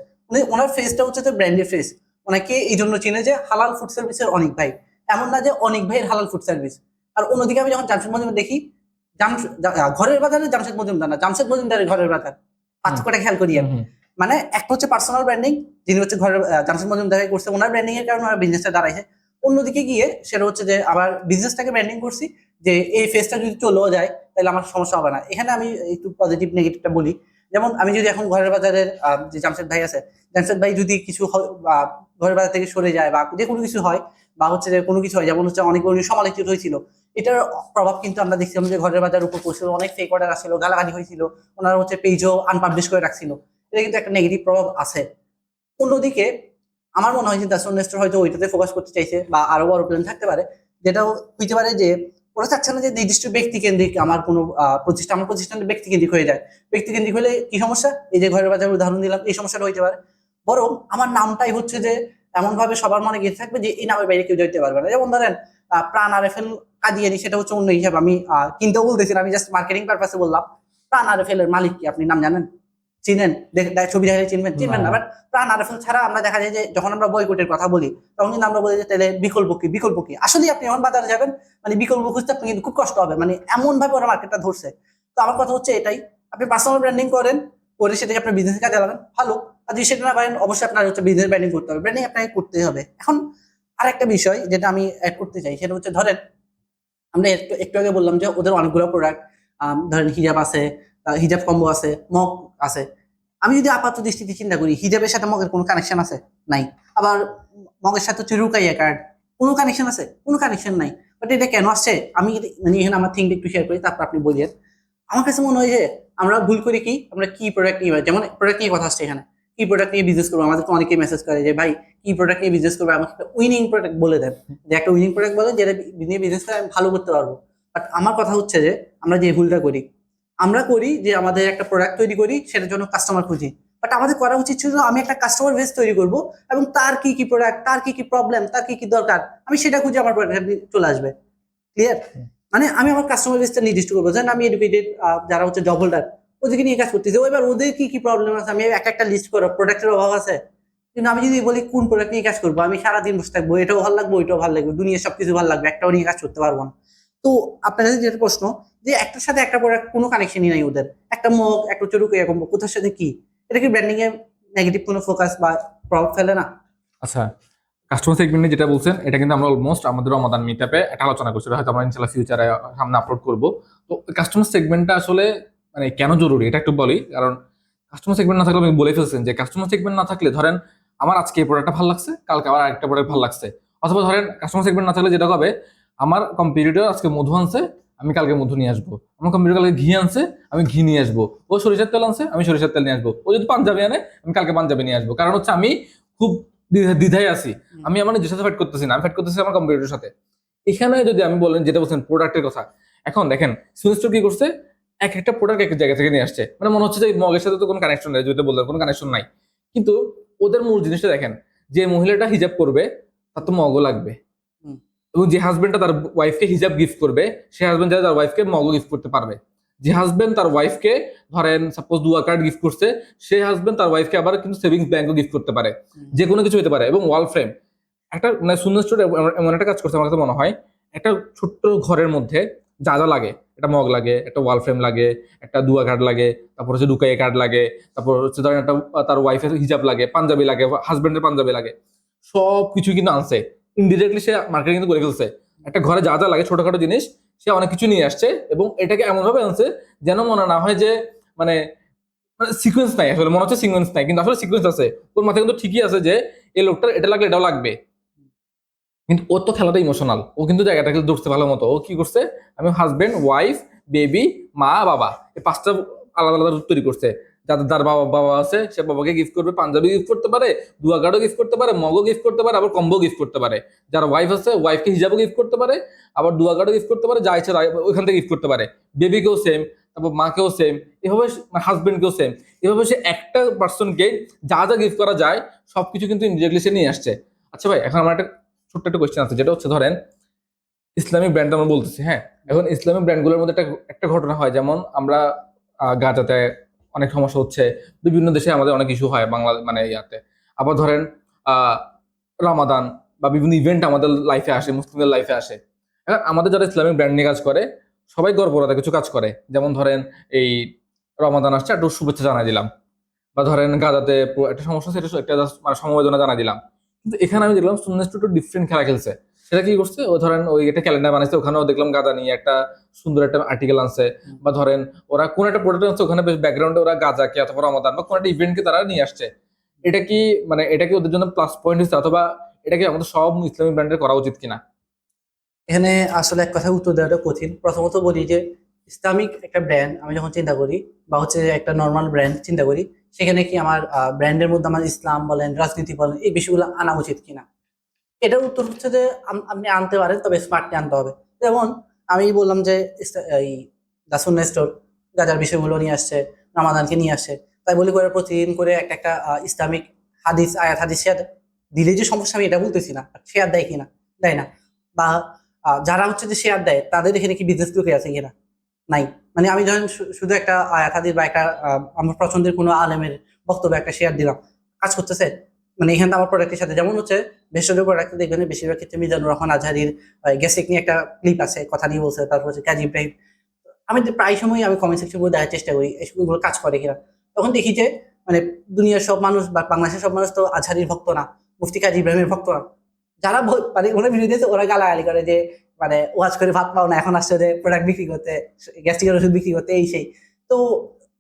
ওনার ফেসটা হচ্ছে যে ব্র্যান্ডের ফেস। ওনাকে এই জন্য চিনে যে হালাল ফুড সার্ভিসের অনেক ভাই, এমন না যে অনেক ভাইয়ের হালাল ফুড সার্ভিস। আর অন্যদিকে আমি যখন জামশেদ মজুমদার দেখি, ঘরের বাজারে জামশেদ মজুমদার না, জামশেদ মজুমদারের ঘরের বাজার, পার্থক্যটা খেয়াল করি আমি। মানে একটা হচ্ছে পার্সোনাল ব্র্যান্ডিং, যিনি হচ্ছে ঘরের জামশেদ মজুমদার করছে, ওনার ব্র্যান্ডিং এর কারণে ওনার বিজনেসটা দাঁড়াইছে। অন্যদিকে গিয়ে সেটা হচ্ছে যে আবার বিজনেসটাকে ব্র্যান্ডিং করছি, যে এই ফেসটা যদি চলেও যায় তাহলে আমার সমস্যা হবে না। এখানে আমি একটু পজিটিভ নেগেটিভটা বলি। যেমন আমি যদি এখন ঘরের বাজারের যে জামশেদ ভাই আছে, জামশেদ ভাই যদি কিছু ঘরের বাজার থেকে সরে যায়, বা যে কোনো কিছু হয়, বা হচ্ছে যে কোনো কিছু হয়, যেমন হচ্ছে অনেক সমালোচিত হয়েছিল, এটার প্রভাব কিন্তু আমরা দেখছিলাম যে ঘরের বাজার উপর পড়ছিল, অনেক ফেক অর্ডার আসছিল, গালাগালি হয়েছিল, ওনারা হচ্ছে পেজও আনপাবলিশ করে রাখছিল। এটা কিন্তু একটা নেগেটিভ প্রভাব আছে। অন্যদিকে আমার মনে হয় যে দ্য সোল স্টোর হয়তো ওইটাতে ফোকাস করতে চাইছে, বা আরো বড় প্ল্যান থাকতে পারে, যেটাও হইতে পারে যে ওরা চাচ্ছে না যে নির্দিষ্ট ব্যক্তি কেন্দ্রিক আমার কোনো প্রতিষ্ঠান, আমার প্রতিষ্ঠানের ব্যক্তি কেন্দ্রিক হয়ে যায়। ব্যক্তি কেন্দ্রিক হলে কি সমস্যা, এই যে ঘরের বাজার উদাহরণ দিলাম, এই সমস্যাটা হইতে পারে। বরং আমার নামটাই হচ্ছে যে এমন ভাবে সবার মনে গেঁথে থাকবে যে এই নামের বাইরে কেউ যেতে পারবে না। যেমন ধরেন প্রাণ আরএফএল কাদিয়ানি, সেটা হচ্ছে অন্য হিসাবে, আমি কিনতেও বলতেছি না, আমি জাস্ট মার্কেটিং পারপাসে বললাম। প্রাণ আরএফএল এর মালিক কি আপনি নাম জানেন? চিনেন? ছবি দেখে চিনবেন? চিনবেন না। বাট প্রাণ আরএফএল ছাড়া আমরা দেখা যায় যে যখন আমরা বয়কটের কথা বলি, তখন কিন্তু আমরা বলি যে তাহলে বিকল্প কি, বিকল্প কি। আসলে আপনি এমন বাজারে যাবেন, মানে বিকল্প খুঁজতে আপনি কিন্তু খুব কষ্ট হবে, মানে এমন ভাবে ওরা মার্কেটটা ধরছে। তো আমার কথা হচ্ছে এটাই, আপনি পার্সোনাল ব্র্যান্ডিং করেন, করে সেটাকে আপনার বিজনেস কাজে লাগান, ভালো। আর যদি সেটা না পারেন, অবশ্যই আপনার হচ্ছে বিজনেস ব্র্যান্ডিং করতে হবে, ব্র্যান্ডিং আপনাকে করতেই হবে। এখন আরেকটা বিষয় যেটা আমি অ্যাড করতে চাই, সেটা হচ্ছে ধরেন আমরা একটু একটু আগে বললাম যে ওদের অনেকগুলো প্রোডাক্ট, ধরেন হিজাব আছে, হিজাব কম্বো আছে, মগ আছে। আমি যদি আপাত দৃষ্টিতে চিন্তা করি, হিজাবের সাথে মগের কোনো কানেকশন আছে? নাই। আবার মগের সাথে হচ্ছে রুকাইয়া কার্ড, কোনো কানেকশন আছে? কোনো কানেকশন নাই। বাট এটা কেন আসছে, আমি মানে এখানে আমার থিঙ্ক একটু শেয়ার করি, তারপর আপনি বলিয়েন। আমার কাছে মনে হয় যে আমরা ভুল করি কি, আমরা কি প্রোডাক্ট নিয়ে, যেমন প্রোডাক্ট নিয়ে কথা আসছে এখানে, কি প্রোডাক্ট নিয়ে বিজনেস করবো, আমাদের তো অনেকেই মেসেজ করে যে ভাই কি প্রোডাক্ট নিয়ে বিজনেস করবো, আমাকে একটা উইনিং প্রোডাক্ট বলে দেন, যে একটা উইনিং প্রোডাক্ট বলে যেটা নিয়ে বিজনেস করে আমি ভালো করতে পারবো। বাট আমার কথা হচ্ছে যে আমরা যে ভুলটা করি, আমরা করি যে আমাদের একটা প্রোডাক্ট তৈরি করি, সেটার জন্য কাস্টমার খুঁজি। বাট আমাদের করা উচিত ছিল আমি একটা কাস্টমার বেস তৈরি করব, এবং তার কি কি প্রোডাক্ট, তার কি কি প্রবলেম, তার কি কি দরকার, আমি সেটা খুঁজে আমার প্রোডাক্ট চলে আসবে। ক্লিয়ার? মানে আমি আমার কাস্টমার বেসটা নির্দিষ্ট করবো, যেন আমি এডুকেটেড যারা হচ্ছে জব হোল্ডার, ওদেরকে নিয়ে কাজ করতেছি, এবার ওদের কি কি প্রবলেম আছে আমি একটা লিস্ট করবো, প্রোডাক্টের অভাব আছে। কিন্তু আমি যদি বলি কোন প্রোডাক্ট নিয়ে কাজ করবো, আমি সারাদিন বসে থাকবো, এটাও ভালো লাগবে, ওইটাও ভালো লাগবে, দুনিয়া সবকিছু ভালো লাগবে, একটাও নিয়ে কাজ করতে পারবো না। তো আপনাদের যেটা প্রশ্ন, যে একটার সাথে একটা প্রোডাক্ট কোনো কানেকশনই নাই ওদের, একটা মগ একটা চরুক এরকম, কোথার সাথে কি, এটা কি ব্র্যান্ডিং এ নেগেটিভ কোনো ফোকাস বা প্রভাব ফেলে না? আচ্ছা, কাস্টমার সেগমেন্টে যেটা বলছেন এটা কিন্তু আমরা অলমোস্ট আমাদের রমাদান মিটআপে একটা আলোচনা করছি, হয়তো আমরা ইনশাআল্লাহ ফিউচারে সামনে আপলোড করব। তো কাস্টমার সেগমেন্টটা আসলে মানে কেন জরুরি এটা একটু বলি। কারণ কাস্টমার সেগমেন্ট না থাকলে, আপনি বলে ফেলছেন যে কাস্টমার সেগমেন্ট না থাকলে, ধরেন আমার আজকে এই প্রোডাক্টটা ভালো লাগছে, কালকে আবার আরেকটা প্রোডাক্ট ভালো লাগছে। অথবা ধরেন কাস্টমার সেগমেন্ট না থাকলে যেটা হবে, আমার কম্পিটিটর আজকে মধু আনছে, আমি কালকে মধু নিয়ে আসবো। আমার কম্পিউটার কালকে ঘি আনছে, আমি ঘি নিয়ে আসবো। ও সরিষার তেল আনছে, আমি সরিষার তেল নিয়ে আসবো। ও যদি পাঞ্জাবি আনে, আমি কালকে পাঞ্জাবি নিয়ে আসবো। কারণ হচ্ছে আমি খুব দ্বিধায় আছি, আমি আমার নিজের সাথে ফাইট করতেছি না, আমি ফাইট করতেছি আমার কম্পিউটারের সাথে। এখানে যদি আমি বলেন, যেটা বলছেন প্রোডাক্টের কথা, এখন দেখেন সুইস্টোর কি করছে, এক একটা প্রোডাক্ট এক জায়গা থেকে নিয়ে আসছে, মানে মনে হচ্ছে যে মগের সাথে তো কোনো কানেকশন নেই, যেটা বললেন কোনো কানেকশন নাই। কিন্তু ওদের মূল জিনিসটা দেখেন, যে মহিলাটা হিজাব করবে তার তো মগও লাগবে, হুম। এবং যে হাজবেন্ডটা তার ওয়াইফকে হিজাব গিফট করবে, সে হাজবেন্ড যারা তার ওয়াইফকে মগও গিফট করতে পারবে। যে হাজবেন্ড তার ওয়াইফকে ধরেন সাপোজ দুয়া কার্ড গিফট করছে, সেই হাজবেন্ড তার ওয়াইফকে আবার কিন্তু সেভিংস ব্যাংকও গিফট করতে পারে, যে কোনো কিছু হতে পারে। এবং ওয়াল ফ্রেম, একটা মানে সুন্দর স্টোর এমন একটা কাজ করছে আমার কাছে মনে হয়, একটা ছোট্ট ঘরের মধ্যে যা যা লাগে, একটা মগ লাগে, একটা ওয়াল ফ্রেম লাগে, একটা দুয়া কার্ড লাগে, তারপর হচ্ছে দুকাই কার্ড লাগে, তারপর হচ্ছে ধরেন একটা তার ওয়াইফের হিজাব লাগে, পাঞ্জাবি লাগে, হাজবেন্ডের পাঞ্জাবি লাগে, সব কিছু কিন্তু আনছে। ইনডিরেক্টলি সে মার্কেটিং কিন্তু করে ফেলছে। একটা ঘরে যা যা লাগে ছোটখাটো জিনিস, সে অনেক কিছু নিয়ে আসছে, এবং এটাকে এমন ভাবে আনছে যেন মনে না হয় যে মানে সিকোয়েন্স নাই। আসলে মনে হচ্ছে সিকোয়েন্স নাই, কিন্তু আসলে সিকোয়েন্স আছে। ওর মাথায় কিন্তু ঠিকই আছে যে এই লোকটার এটা লাগলে এটাও লাগবে। কিন্তু ওর তো খেলাটা ইমোশনাল, ও কিন্তু জায়গাটাকে ধরছে ভালো মতো। ও কি করছে, আমি হাজবেন্ড, ওয়াইফ, বেবি, মা, বাবা, এই পাঁচটা আলাদা আলাদা রূপ তৈরি করছে। যাদের যার বাবা বাবা আছে, সে বাবাকে গিফট করবে, পাঞ্জাবি গিফট করতে পারে, দুয়া কার্ডও গিফট করতে পারে, মগও গিফট করতে পারে, আবার কম্বো গিফট করতে পারে। যার ওয়াইফ আছে, ওয়াইফকে হিজাবও গিফট করতে পারে, আবার দুয়া কার্ডও গিফট করতে পারে, যা ইচ্ছা ওইখান থেকে গিফট করতে পারে। বেবিকেও সেম, তারপর মাকেও সেম, এভাবে হাজবেন্ডকেও সেম। এভাবে সে একটা পার্সনকে যা যা গিফট করা যায় সবকিছু কিন্তু ইনডিরেক্টলি সে নিয়ে আসছে। আচ্ছা ভাই, এখন আমার একটা ছোট্ট একটা কোয়েশ্চেন আছে, যেটা হচ্ছে ধরেন ইসলামিক ব্র্যান্ড আমরা বলতেছি, হ্যাঁ, এখন ইসলামিক ব্র্যান্ডগুলোর মধ্যে একটা একটা ঘটনা হয়, যেমন আমরা গাজাতে অনেক সমস্যা হচ্ছে, বিভিন্ন দেশে আমাদের অনেক ইস্যু হয় বাংলা মানে ইয়াতে। আবার ধরেন আহ রামাদান বা বিভিন্ন ইভেন্ট আমাদের লাইফে আসে, মুসলিমদের লাইফে আসে। এখন আমাদের যারা ইসলামিক ব্র্যান্ড নিয়ে কাজ করে, সবাই গর্বরাতে কিছু কাজ করে, যেমন ধরেন এই রমাদান আসছে, একটু শুভেচ্ছা জানাই দিলাম, বা ধরেন গাজাতে একটা সমস্যা, সেটা একটা মানে সমবেদনা জানাই দিলাম। কিন্তু এখানে আমি দেখলাম সুন্নাহ একটু ডিফারেন্ট খেলা খেলছে। সেটা কি করছে, ও ধরেন ওই একটা ক্যালেন্ডার বানাইছে, ওখানেও দেখলাম গাজা নিয়ে একটা সুন্দর একটা আর্টিকেল আনছে। বা ধরেন ওরা কোন একটা প্রোডাক্ট আনছে, ওখানে বেশ ব্যাকগ্রাউন্ডে ওরা গাজাকে অথবা রমাদান বা কোন একটা ইভেন্টকে তারা নিয়ে আসছে। এটা কি মানে এটা কি ওদের জন্য প্লাস পয়েন্ট হচ্ছে, অথবা এটা কি আমাদের সব ইসলামিক ব্র্যান্ডের করা উচিত কিনা? এখানে আসলে এক কথা উত্তর দেওয়াটা কঠিন। প্রথমত বলি যে ইসলামিক একটা ব্র্যান্ড আমি যখন চিন্তা করি বা হচ্ছে যে একটা নর্মাল ব্র্যান্ড চিন্তা করি, সেখানে কি আমার ব্র্যান্ডের মধ্যে আমার ইসলাম বলেন, রাজনীতি বলেন, এই বিষয়গুলো আনা উচিত কিনা, এটার উত্তর হচ্ছে যে আপনি আনতে পারেন, তবে স্মার্টলি আনতে হবে। যেমন আমি বললাম যে এই দাসুন স্টোর গাজার বিষয়গুলো নিয়ে আসছে, রামাদানকে নিয়ে আসছে, তাই বলি করে প্রতিদিন করে একটা একটা ইসলামিক হাদিস আয়াত হাদিস শেয়ার দিলে যে সমস্যা, আমি এটা বলতেছি না। শেয়ার দেয় কিনা, দেয় না। বা যারা হচ্ছে যে শেয়ার দেয় তাদের এখানে কি বিজনেস লোকে আছে কিনা, নাই। মানে আমি যখন শুধু একটা আয়াত হাদিস বা একটা আমার পছন্দের কোনো আলেমের বক্তব্য একটা শেয়ার দিলাম, কাজ করতেছে? মানে এখানে তো আমার প্রোডাক্টের সাথে, যেমন হচ্ছে ভেষজ প্রোডাক্ট দেখবেন বেশিরভাগ ক্ষেত্রে মিজানুর রহমান আজহারির গ্যাস্ট্রিক নিয়ে একটা ক্লিপ আছে, কথা নিয়ে বলছে, তারপর হচ্ছে কাজী ইব্রাহিম। আমি যে প্রায় সময় আমি কমেন্ট সেকশন গুলো দেখার চেষ্টা করি এগুলো কাজ করে কিনা। তখন দেখি যে মানে দুনিয়ার সব মানুষ বা বাংলাদেশের সব মানুষ তো আজহারির ভক্ত না, মুফতি কাজী ইব্রাহিমের ভক্ত না। যারা মানে ওরা ভিডিও দিয়েছে ওরা গালাগালি করে যে মানে ওয়াজ করে ভাত পাও না, এখন আসছে যে প্রোডাক্ট বিক্রি করতে, গ্যাস্ট্রিকের ওষুধ বিক্রি করতে, এই সেই। তো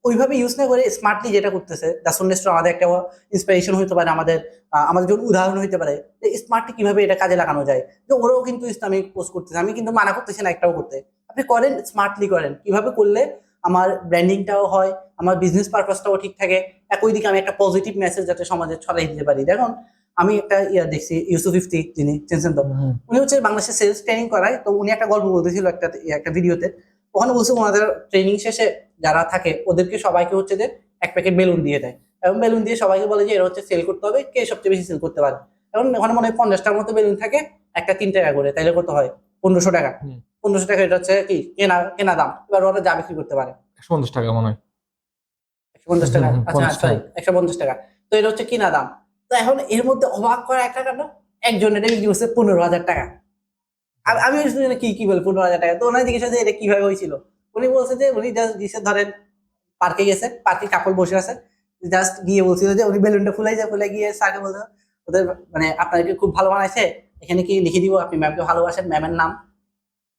ওইভাবে ইউজ না করে স্মার্টলি যেটা করতেছে দাসুন নেস্টর আমাদের একটা ইন্সপিরেশন হতে পারে, আমাদের জন্য উদাহরণ হতে পারে যে স্মার্টলি কিভাবে এটা কাজে লাগানো যায়। যে ওরাও কিন্তু ইসলামিক পোস্ট করতেছে, আমি কিন্তু মানা করতেছি না একটাও করতে। আপনি করেন, স্মার্টলি করেন। কিভাবে করলে আমার ব্র্যান্ডিংটাও হয়, আমার বিজনেস পারপাসটাও ঠিক থাকে, একই দিকে আমি একটা পজিটিভ মেসেজ যাতে সমাজে ছড়াই দিতে পারি। দেখুন আমি একটা দেখছি, ইউসুফ ইফতি, যিনি চিনছেন তো, উনি হচ্ছে বাংলাদেশে সেলস ট্রেনিং করায়। তো উনি একটা গল্প বলতেছিল একটা ভিডিওতে। ওখানে বলছে ওনাদের ট্রেনিং শেষে যারা থাকে ওদেরকে সবাইকে হচ্ছে যে এক প্যাকেট বেলুন দিয়ে দেয়, এবং বেলুন দিয়ে সবাইকে বলে যে এরা হচ্ছে সেল করতে হবে, কে সবচেয়ে বেশি সেল করতে পারে। এখন ওখানে মনে হয় 50টার মতো বেলুন থাকে, একটা 3 টাকা করে, তাইলে কত হয়? 1500 টাকা। 1500 টাকা, এটা হচ্ছে কি কেনা কেনা দাম। এবার ওরা যা বিক্রি করতে পারে 150 টাকা মনে হয়। 150 টাকা, আচ্ছা 50 সরি 150 টাকা। তো এটা হচ্ছে কিনা দাম। তো এখন এর মধ্যে অবাক করা একটা কারণ, একজন এটা বিক্রি করছে 15,000 টাকা। আমি শুনি না, কি কি বলে 15,000 টাকা। তো ওনার জিজ্ঞাসা যে এটা কিভাবে হয়েছিল, উনি বলছে যে উনি জাস্ট গিয়ে ধরেন পার্কে গেছে, পার্কে কাপড় বসে আছে, জাস্ট গিয়ে বলছিল যে উনি বেলুনটা ফুলাই যায়, ফুলে গিয়ে স্যারকে বলছে ওদের মানে আপনাদেরকে খুব ভালো বানাইছে, এখানে কি লিখে দিব আপনি ম্যামকে ভালোবাসেন, ম্যামের নাম।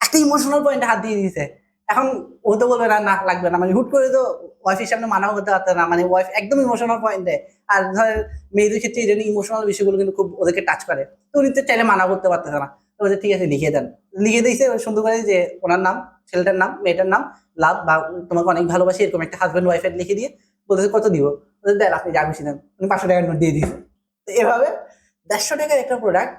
একটা ইমোশনাল পয়েন্টে হাত দিয়ে দিয়েছে। এখন ও তো বলবে না না লাগবে না, মানে হুট করে তো ওয়াইফের সামনে মানাও করতে পারতো না, মানে ওয়াইফ একদম ইমোশনাল পয়েন্টে। আর ধরেন মেয়েদের ক্ষেত্রে এই জন্য ইমোশনাল বিষয়গুলো কিন্তু খুব ওদেরকে টাচ করে। তো উনি তো চাইলে মানা করতে পারতেছে না। তো বলছে ঠিক আছে লিখে দেন। লিখে দিয়েছে সুন্দর করে যে ওনার নাম, ছেলেটার নাম, মেয়েটার নাম, লাভ বা তোমাকে অনেক ভালোবাসি, এরকম একটা হাজব্যান্ড ওয়াইফের লিখে দিয়ে বলতেছে কত দিব। বলছে দেন আপনি যা খুশি দেন। উনি 500 টাকার নোট দিয়ে দিয়েছে। তো এভাবে 150 টাকার একটা প্রোডাক্ট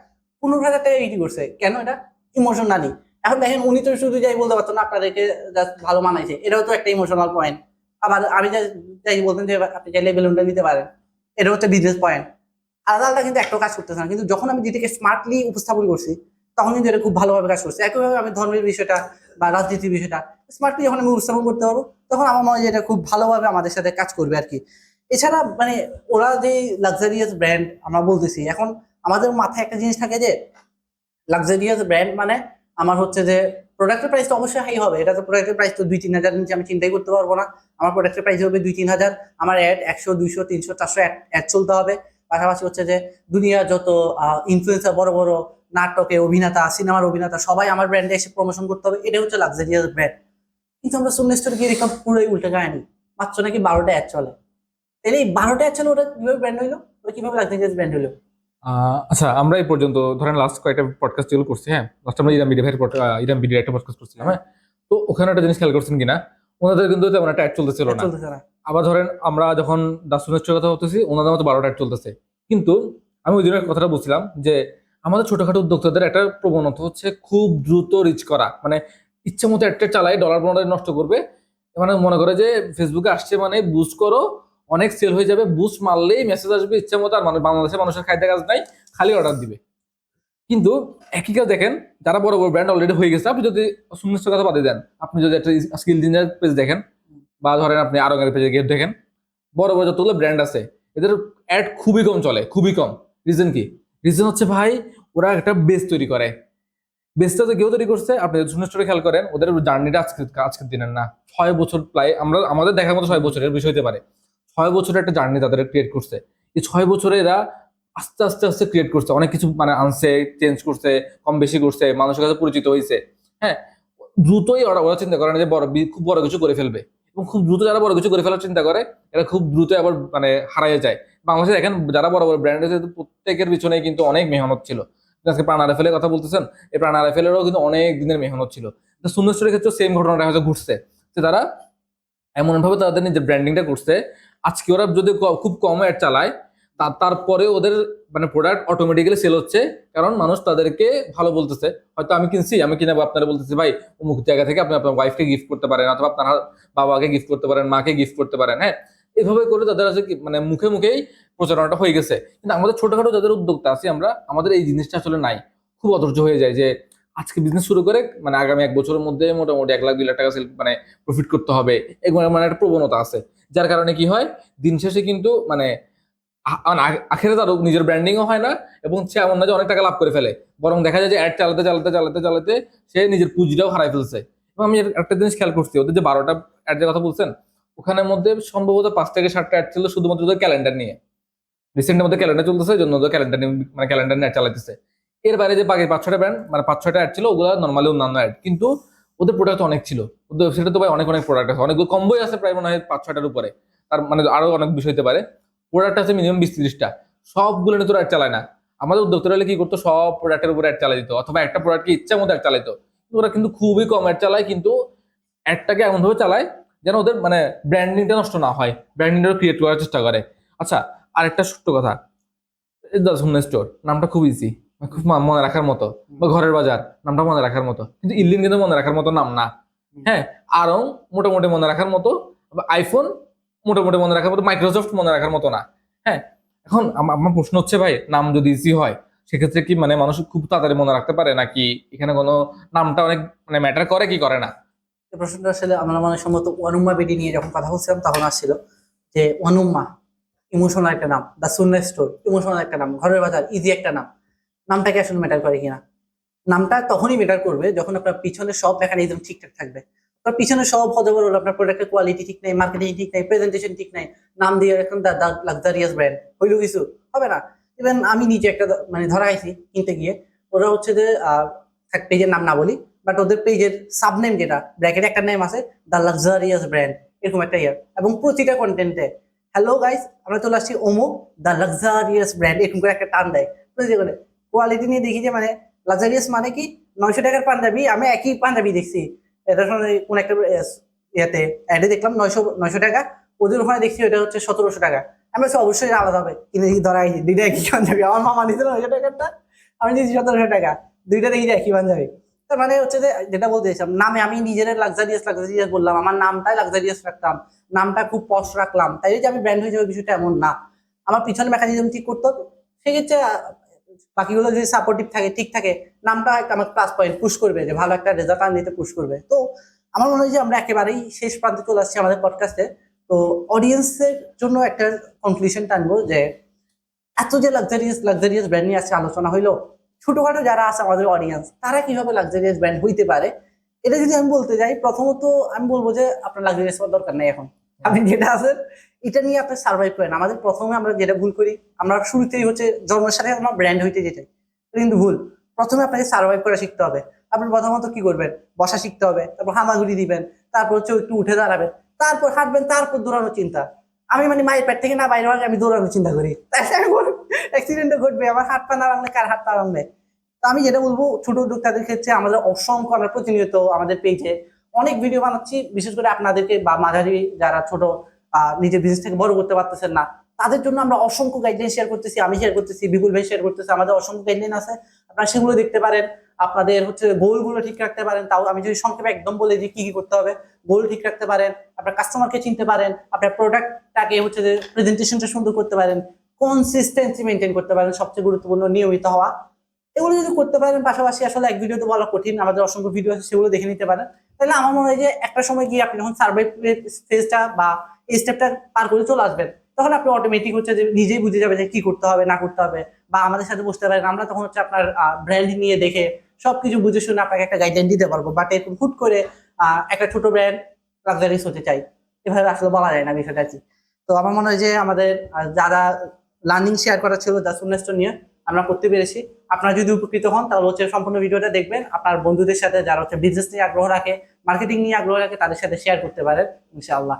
15,000 টাকা বিক্রি করছে। কেন? এটা ইমোশনালি। এখন দেখেন উনি তো শুধু যাই বলতে পারতো না আপনাদেরকে জাস্ট ভালো মানাইছে, এটাও তো একটা ইমোশনাল পয়েন্ট। আবার আমি যাই বলতেন যে আপনি চাইলে বেলুনটা দিতে পারেন, এটা হচ্ছে বিজনেস পয়েন্ট। আলাদা আলাদা কিন্তু একটা কাজ করতেছে না, কিন্তু যখন আমি যেটাকে স্মার্টলি উপস্থাপন করছি তখন কিন্তু এটা খুব ভালোভাবে কাজ করছে। একইভাবে আমি ধর্মের বিষয়টা বা রাজনীতির বিষয়টা স্মার্টলি যখন আমি উপস্থাপন করতে পারবো, তখন আমার মনে হয় যে এটা খুব ভালোভাবে আমাদের সাথে কাজ করবে আর কি। এছাড়া মানে ওরা যে লাক্সারিয়াস ব্র্যান্ড আমরা বলতেছি, এখন আমাদের মাথায় একটা জিনিস থাকে যে লাক্সারিয়াস ব্র্যান্ড মানে আমার হচ্ছে যে প্রোডাক্টের প্রাইস তো অবশ্যই হাই হবে। এটা তো প্রোডাক্টের প্রাইস তো 2-3 হাজার নিচে আমি চিন্তাই করতে পারবো না। আমার প্রোডাক্টের প্রাইস হবে 2-3 হাজার। আমার অ্যাড 100, 200, 300, 400 অ্যাড চলতে হবে। পাশাপাশি হচ্ছে যে দুনিয়ার যত ইনফ্লুয়েন্সার, বড় বড় নাটকে অভিনেতা, সিনেমার অভিনেতা, সবাই আমার ব্র্যান্ডে এসে প্রমোশন করতে হবে। এটা হচ্ছে লাক্সারিয়াস ব্র্যান্ড। কিন্তু আমরা সুন্নি স্টোরে গিয়ে দেখলাম পুরোই উল্টে কাহিনী। মাত্র নাকি 12টা অ্যাড চলে। তাহলে এই 12টা অ্যাড চলে, ওটা কিভাবে ব্র্যান্ড হইলো? ওটা কিভাবে লাক্সারিয়াস ব্র্যান্ড হইলো? আচ্ছা, আমরা এই পর্যন্ত ধরেন লাস্ট কয়েকটা পডকাস্ট যেগুলো করছি, হ্যাঁ, লাস্ট আমরা ইরাম মিডিয়া ভাইয়ের ইরাম মিডিয়ার একটা পডকাস্ট করছিলাম, হ্যাঁ। তো ওখানে একটা জিনিস খেয়াল করছেন কিনা, ওনাদের কিন্তু তেমন একটা অ্যাড চলতেছিল না। চলতেছে না। আবার ধরেন আমরা যখন দাসুনের কথা বলতেছি, ওনাদের মতো 12টা অ্যাড চলতেছে। কিন্তু আমি ওই দিনের কথাটা বলছিলাম যে আমাদের ছোটখাটো উদ্যোক্তাদের একটা প্রবণতা হচ্ছে খুব দ্রুত রিচ করা, মানে ইচ্ছে মতো একটা চালাই, $15 নষ্ট করবে। মানে মনে করে যে ফেসবুকে আসছে মানে বুস্ট করো, অনেক সেল হয়ে যাবে, বুস্ট মারলেই মেসেজ আসবে ইচ্ছে মতো। আর মানে বাংলাদেশের মানুষের খাইতে কাজ নাই, খালি অর্ডার দিবে। কিন্তু একই কাজ দেখেন যারা বড় বড় ব্র্যান্ড অলরেডি হয়ে গেছে, আপনি যদি সুনিশ্চিত কথা বাদে দেন, আপনি যদি একটা স্কিল ইঞ্জিনিয়ার পেজ দেখেন বা ধরেন আপনি আরো পেজে গিয়ে দেখেন, বড় বড় যতগুলো ব্র্যান্ড আছে এদের অ্যাড খুবই কম চলে, খুবই কম। রিজন কি? রিজন হচ্ছে ভাই ওরা একটা বেস তৈরি করে। বেসটা যে কেউ তৈরি করছে, আপনি সুনিশ্চিত খেয়াল করেন ওদের জার্নিটা আজকের দিনের না, 6 বছর প্রায়, আমরা আমাদের দেখার মতো 6 বছরের বিষয় হতে পারে। 6 বছরের একটা জার্নি তাদের ক্রিয়েট করছে। এই 6 বছরে এরা আস্তে আস্তে আস্তে ক্রিয়েট করছে, অনেক কিছু মানে আনছে, চেঞ্জ করছে, কম বেশি করছে, মানুষের কাছে পরিচিত হয়েছে, হ্যাঁ। দ্রুতই ওরা ওরা চিন্তা করে না যে খুব বড় কিছু করে ফেলবে, এবং খুব দ্রুত যারা বড় কিছু করে ফেলার চিন্তা করে এরা খুব দ্রুত আবার মানে হারায় যায়। বাংলাদেশে দেখেন যারা বড় বড় ব্র্যান্ড আছে প্রত্যেকের পিছনে কিন্তু অনেক মেহনত ছিল। আজকে প্রাণ আরএফএল এর কথা বলতেছেন, এই প্রাণ আরএফএল এরও কিন্তু অনেক দিনের মেহনত ছিল। তো সুন্দর স্টোরের ক্ষেত্রে সেম ঘটনাটা হয়তো ঘটছে, যে তারা এমন ভাবে তাদের নিজের ব্র্যান্ডিংটা করছে, আজকে ওরা যদি খুব কম অ্যাড চালায়, তারপরে ওদের মানে প্রোডাক্ট অটোমেটিক্যালি সেল হচ্ছে, কারণ মানুষ তাদেরকে ভালো বলতেছে। হয়তো আমি কিনছি, আমি কিনাবো, আপনারা বলতেছি ভাই অমুক জায়গা থেকে আপনি আপনার ওয়াইফকে গিফট করতে পারেন, অথবা আপনার বাবাকে গিফট করতে পারেন, মাকে গিফট করতে পারেন। হ্যাঁ, এভাবে করে তাদের আছে মানে মুখে মুখেই প্রচারণাটা হয়ে গেছে। কিন্তু আমাদের ছোটখাটো যাদের উদ্যোক্তা আছি আমরা, আমাদের এই জিনিসটা আসলে নাই, খুব অধৈর্য হয়ে যায় যে আজকে বিজনেস শুরু করে মানে আগামী 1 বছরের মধ্যে মোটামুটি 1 লাখ 2 লাখ টাকা মানে প্রফিট করতে হবে, এগুলো মানে একটা প্রবণতা আছে। যার কারণে কি হয়, দিন শেষে কিন্তু মানে আখেরে তার নিজের ব্র্যান্ডিংও হয় না, এবং সে এমন না যে অনেক টাকা লাভ করে ফেলে, বরং দেখা যায় যে অ্যাড চালাতে চালাতে চালাতে চালাতে সে নিজের পুঁজিটাও হারাই ফেলছে। এবং আমি একটা জিনিস খেয়াল করছি, ওদের যে 12টা অ্যাডের কথা বলছেন, ওখানের মধ্যে সম্ভবত 5 থেকে 7টা অ্যাড ছিল শুধুমাত্র ওদের ক্যালেন্ডার নিয়ে। রিসেন্টের মধ্যে ক্যালেন্ডার চলতেছে, জন্য ওদের ক্যালেন্ডার নিয়ে মানে ক্যালেন্ডার নিয়ে চালাইতেছে। এর বাইরে যে বাকি 5-6টা ব্র্যান্ড মানে 5-6টা অ্যাড ছিল, ওগুলো নর্মালি অন্যান্য অ্যাড, কিন্তু ওদের প্রোডাক্ট অনেক ছিল। ওদের ওয়েবসাইটে তো ভাই অনেক অনেক প্রোডাক্ট আছে, অনেকগুলো কম্বোই আছে, প্রায় মনে হয় 5-6টার উপরে। তার মানে আরো অনেক বিষয় হতে পারে। প্রোডাক্ট আছে মিনিমাম 20-30টা, সবগুলো নিয়ে তোরা অ্যাড চালায় না। আমাদের উদ্যোক্তারা হলে কি করতো, সব প্রোডাক্টের উপরে অ্যাড চালাই দিত, অথবা একটা প্রোডাক্টকে ইচ্ছা মতো অ্যাড চালাইতো। ওরা কিন্তু খুবই কম অ্যাড চালায়, কিন্তু অ্যাডটাকে এমন ভাবে চালায় যেন ওদের মানে ব্র্যান্ডিংটা নষ্ট না হয়, ব্র্যান্ডিংটা ক্রিয়েট করার চেষ্টা করে। আচ্ছা, আরেকটা সত্য কথা, সুন্নাহ স্টোর নামটা খুব ইজি, খুব মনে রাখার মতো, বা ঘরের বাজার নামটা মনে রাখার মতো, কিন্তু ইল্লিন কিন্তু মনে রাখার মতো নাম না। হ্যাঁ, আরো মোটামুটি মনে রাখার মতো, আইফোন মোটামুটি মনে রাখার মতো, মাইক্রোসফট মনে রাখার মতো না। হ্যাঁ, এখন আমার প্রশ্ন হচ্ছে ভাই, নাম যদি ইজি হয় সেক্ষেত্রে কি মানে মানুষ খুব তাড়াতাড়ি মনে রাখতে পারে, নাকি এখানে কোনো নামটা অনেক মানে ম্যাটার করে কি করে না? এই প্রশ্নটা আসলে আমরা মানে সম্ভবত অনুম্মা বেডি নিয়ে যখন কথা বলছিলাম তখন আসছিল যে অনুম্মা ইমোশনাল একটা নাম, দা সুন্নাহ স্টোর ইমোশনাল একটা নাম, ঘরের বাজার ইজি একটা নাম। নামটাকে আসলে ম্যাটার করে কিনা? নামটা তখনই ম্যাটার করবে যখন আপনার পিছনে সব মেকানিজম ঠিকঠাক থাকবে। আপনার পিছনে সব হজবর হলো, আপনার প্রোডাক্টের কোয়ালিটি ঠিক নাই, মার্কেটিং ঠিক নাই, প্রেজেন্টেশন ঠিক নাই, নাম দিয়ে এখন দা লাক্সারিয়াস ব্র্যান্ড হইলো কিছু হবে না। ইভেন আমি নিজে একটা মানে ধরা আইছি কিনতে গিয়ে, ওরা হচ্ছে যে পেজের নাম না বলি, বাট ওদের পেজের সাবনেম যেটা ব্র্যাকেট একটা নেম আছে, দা লাক্সারিয়াস ব্র্যান্ড, এরকম একটা ইয়ার, এবং প্রতিটা কন্টেন্টে হ্যালো গাইস আমরা চলে আসছি অমুক দা লাক্সারিয়াস ব্র্যান্ড, এরকম করে একটা টান দেয়। কোয়ালিটি নিয়ে দেখি যে মানে লাক্সারিয়াস মানে কি, 900 টাকার পাঞ্জাবি, আমি একই পাঞ্জাবি দেখছি এটা কোন একটা ইয়াতে অ্যাডে দেখলাম 900 টাকা, ওদের ওখানে দেখছি ওটা হচ্ছে 1700 টাকা। আমি বলছি অবশ্যই আলাদা হবে, কিন্তু ধরাই দুইটা একই পাঞ্জাবি, আমার মামা নিয়েছিল 900 টাকারটা, আমি দিয়েছি 1700 টাকা, দুইটা দেখি যে একই পাঞ্জাবি। তার মানে হচ্ছে যে যেটা বলতে চাইছিলাম, নামে আমি নিজের লাক্সারিয়াস লাক্সারিয়াস বললাম, আমার নামটাই লাক্সারিয়াস রাখতাম, নামটা খুব পশ রাখলাম, তাই যে আমি ব্র্যান্ড হয়ে যাবে বিষয়টা এমন না। আমার পিছনে মেকানিজম ঠিক করতে হবে, সেক্ষেত্রে বাকিগুলো যদি সাপোর্টিভ থাকে ঠিক থাকে, নামটা একটা আমার প্লাস পয়েন্ট পুশ করবে, যে ভালো একটা রেজাল্ট আনতে পুশ করবে। তো আমার মনে হয় যে আমরা একেবারেই শেষ প্রান্তে চলে আসছি আমাদের পডকাস্টে। তো অডিয়েন্সের জন্য একটা কনক্লুশন টানবো যে এত যে লাক্সারিয়াস লাক্সারিয়াস ব্র্যান্ড নিয়ে আজকে আলোচনা হইলো, ছোটখাটো যারা আছে আমাদের অডিয়েন্স, তারা কিভাবে লাক্সারিয়াস ব্র্যান্ড হইতে পারে, এটা যদি আমি বলতে যাই, প্রথমত আমি বলবো যে আপনার লাক্সারিয়াস হওয়ার দরকার নেই। এখন আপনি যেটা আছেন এটা নিয়ে আপনি সার্ভাইভ করেন। আমাদের প্রথমে আমরা যেটা ভুল করি, আমরা শুরুতেই হচ্ছে জন্মের সাথে আমরা ব্র্যান্ড হইতে যেতে, এটা কিন্তু ভুল। প্রথমে আপনাকে সার্ভাইভ করা শিখতে হবে। আপনি প্রথমত কি করবেন, বসা শিখতে হবে, তারপর হামাগুড়ি দিবেন, তারপর হচ্ছে একটু উঠে দাঁড়াবেন, তারপর হাঁটবেন, তারপর দৌড়ানোর চিন্তা। আমি মানে মায়ের পেট থেকে না বাইরে হলে আমি দৌড়ানোর চিন্তা করি, অ্যাক্সিডেন্টও ঘটবে, আমার হাত পা না ভাঙলে কার হাত পা ভাঙবে। তো আমি যেটা বলবো, ছোট উদ্যোক্তাদের ক্ষেত্রে আমাদের অসংখ্য, আমরা প্রতিনিয়ত আমাদের পেজে অনেক ভিডিও বানাচ্ছি, বিশেষ করে আপনাদেরকে বা মাঝারি যারা ছোট নিজের বিজনেস থেকে বড় করতে পারতেছেন না, তাদের জন্য আমরা অসংখ্য গাইডলাইন শেয়ার করতেছি, আমি শেয়ার করতেছি, বিপুল ভাই শেয়ার করতেছি, আমাদের অসংখ্য গাইডলাইন আছে, আপনারা সেগুলো দেখতে পারেন। আপনাদের হচ্ছে গোলগুলো ঠিক রাখতে পারেন, তাও আমি যদি সংক্ষেপে একদম বলে দিই কি কি করতে হবে, গোল ঠিক রাখতে পারেন, আপনার কাস্টমারকে চিনতে পারেন, আপনার প্রোডাক্টটাকে হচ্ছে যে প্রেজেন্টেশনটা সুন্দর করতে পারেন, কনসিস্টেন্সি মেনটেন করতে পারেন, সবচেয়ে গুরুত্বপূর্ণ নিয়মিত হওয়া, এগুলো যদি করতে পারেন, পাশাপাশি আসলে এক ভিডিওতে বলা কঠিন, আমাদের অসংখ্য ভিডিও আছে, সেগুলো দেখে নিতে পারেন। তাহলে আমার মনে হয় যে একটা সময় গিয়ে আপনি যখন সার্ভাইভ ফেজটা বা এই স্টেপটা পার করে চলে আসবেন, তখন আপনি অটোমেটিক হচ্ছে যে নিজেই বুঝে যাবে যে কি করতে হবে না করতে হবে, বা আমাদের সাথে বসতে পারেন, আমরা তখন হচ্ছে আপনার ব্র্যান্ড নিয়ে দেখে সবকিছু বুঝে শুনে আপনাকে একটা গাইডলাইন দিতে পারবো। বাট এরকম হুট করে একটা ছোট ব্র্যান্ড লাক্সারিয়াস হতে চাই, এভাবে আসলে বলা যায় না বিষয়টা কি। তো আমার মনে হয় যে আমাদের যারা লার্নিং শেয়ার করা ছিল দা সুন্নাহ স্টোর নিয়ে, আমরা করতে পেরেছি। আপনারা যদি উপকৃত হন তাহলে হচ্ছে সম্পূর্ণ ভিডিওটা দেখবেন, আপনার বন্ধুদের সাথে যারা হচ্ছে বিজনেস নিয়ে আগ্রহ রাখে, মার্কেটিং নিয়ে আগ্রহ রাখে, তাদের সাথে শেয়ার করতে পারেন ইনশাআল্লাহ।